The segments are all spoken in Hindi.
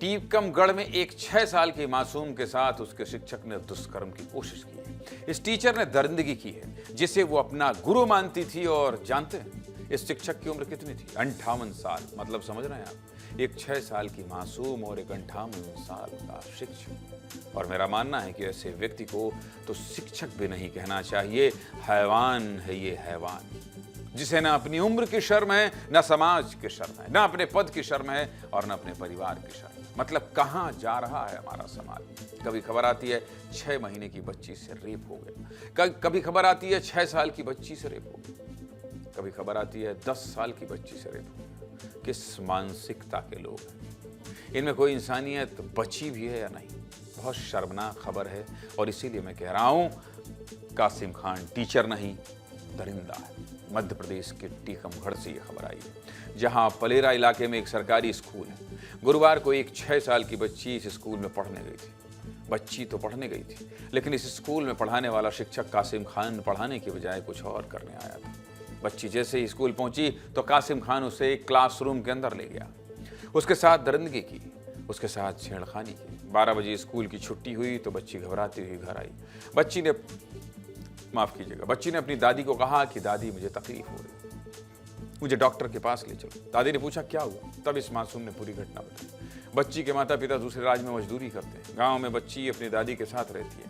टीकमगढ़ में एक 6 साल की मासूम के साथ उसके शिक्षक ने दुष्कर्म की कोशिश की है। इस टीचर ने दरिंदगी की है जिसे वो अपना गुरु मानती थी। और जानते हैं इस शिक्षक की उम्र कितनी थी? 58 साल। मतलब समझ रहे हैं आप, एक 6 साल की मासूम और एक 58 साल का शिक्षक। और मेरा मानना है कि ऐसे व्यक्ति को तो शिक्षक भी नहीं कहना चाहिए, हैवान है ये, हैवान, जिसे ना अपनी उम्र की शर्म है, ना समाज की शर्म है, ना अपने पद की शर्म है और ना अपने परिवार की शर्म है। मतलब कहां जा रहा है हमारा समाज? कभी खबर आती है 6 महीने की बच्ची से रेप हो गया, कभी खबर आती है 6 साल की बच्ची से रेप हो गया, कभी खबर आती है 10 साल की बच्ची से रेप हो गया। किस मानसिकता के लोग हैं? इनमें कोई इंसानियत बची भी है या नहीं? बहुत शर्मनाक खबर है। और इसीलिए मैं कह रहा हूं, कासिम खान टीचर नहीं, दरिंदा है। मध्य प्रदेश के टीकमगढ़ से ये खबर आई है, जहां पलेरा इलाके में एक सरकारी स्कूल है। गुरुवार को एक 6 साल की बच्ची इस स्कूल में पढ़ने गई थी। बच्ची तो पढ़ने गई थी, लेकिन इस स्कूल में पढ़ाने वाला शिक्षक कासिम खान पढ़ाने के बजाय कुछ और करने आया था। बच्ची जैसे ही स्कूल पहुंची तो कासिम खान उसे एक क्लासरूम के अंदर ले गया, उसके साथ दरिंदगी की, उसके साथ छेड़खानी की। 12 बजे स्कूल की छुट्टी हुई तो बच्ची घबराती हुई घर आई। बच्ची ने अपनी दादी को कहा कि दादी, मुझे तकलीफ हो रही, मुझे डॉक्टर के पास ले चलो। दादी ने पूछा क्या हुआ? तब इस मासूम ने पूरी घटना बताई। बच्ची के माता पिता दूसरे राज्य में मजदूरी करते हैं। गांव में बच्ची अपनी दादी के साथ रहती है।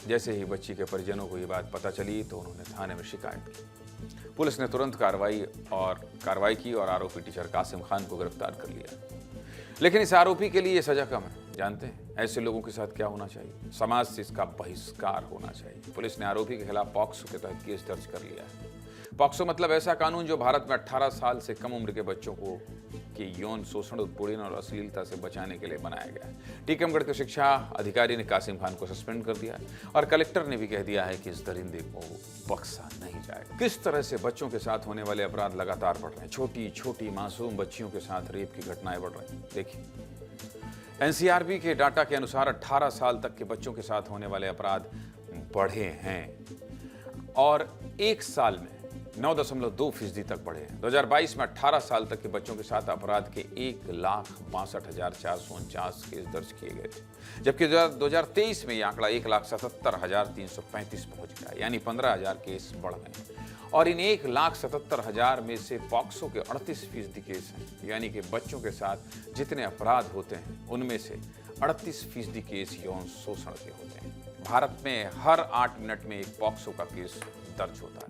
जैसे ही बच्ची के परिजनों को ये बात पता चली तो उन्होंने थाने में शिकायत की। पुलिस ने तुरंत कार्रवाई की और आरोपी टीचर कासिम खान को गिरफ्तार कर लिया। लेकिन इस आरोपी के लिए सजा कम है। जानते हैं ऐसे लोगों के साथ क्या होना चाहिए? समाज से इसका बहिष्कार होना चाहिए। पुलिस ने आरोपी के खिलाफ पॉक्सो के तहत केस दर्ज कर लिया है। पॉक्सो मतलब ऐसा कानून जो भारत में 18 साल से कम उम्र के बच्चों को के यौन शोषण, उत्पीड़न और अश्लीलता से बचाने के लिए बनाया गया है। टीकमगढ़ के शिक्षा अधिकारी ने कासिम खान को सस्पेंड कर दिया है और कलेक्टर ने भी कह दिया है कि इस दरिंदे को बख्शा नहीं जाएगा। किस तरह से बच्चों के साथ होने वाले अपराध लगातार बढ़ रहे हैं। छोटी छोटी मासूम बच्चियों के साथ रेप की घटनाएं बढ़ रही हैं। देखिए, एनसीआरबी के डाटा के अनुसार 18 साल तक के बच्चों के साथ होने वाले अपराध बढ़े हैं और एक साल में 9.2% तक बढ़े हैं। 2022 में 18 साल तक के बच्चों के साथ अपराध के 1,62,449 केस दर्ज किए गए थे, जबकि 2023 में यह आंकड़ा 1,77,335 पहुंच गया, यानी 15,000 केस बढ़ गए हैं। और इन 1,77,000 में से पॉक्सो के 38% केस हैं, यानी कि बच्चों के साथ जितने अपराध होते हैं उनमें से 38% केस यौन शोषण के होते हैं। भारत में हर 8 मिनट में एक पॉक्सो का केस दर्ज होता है।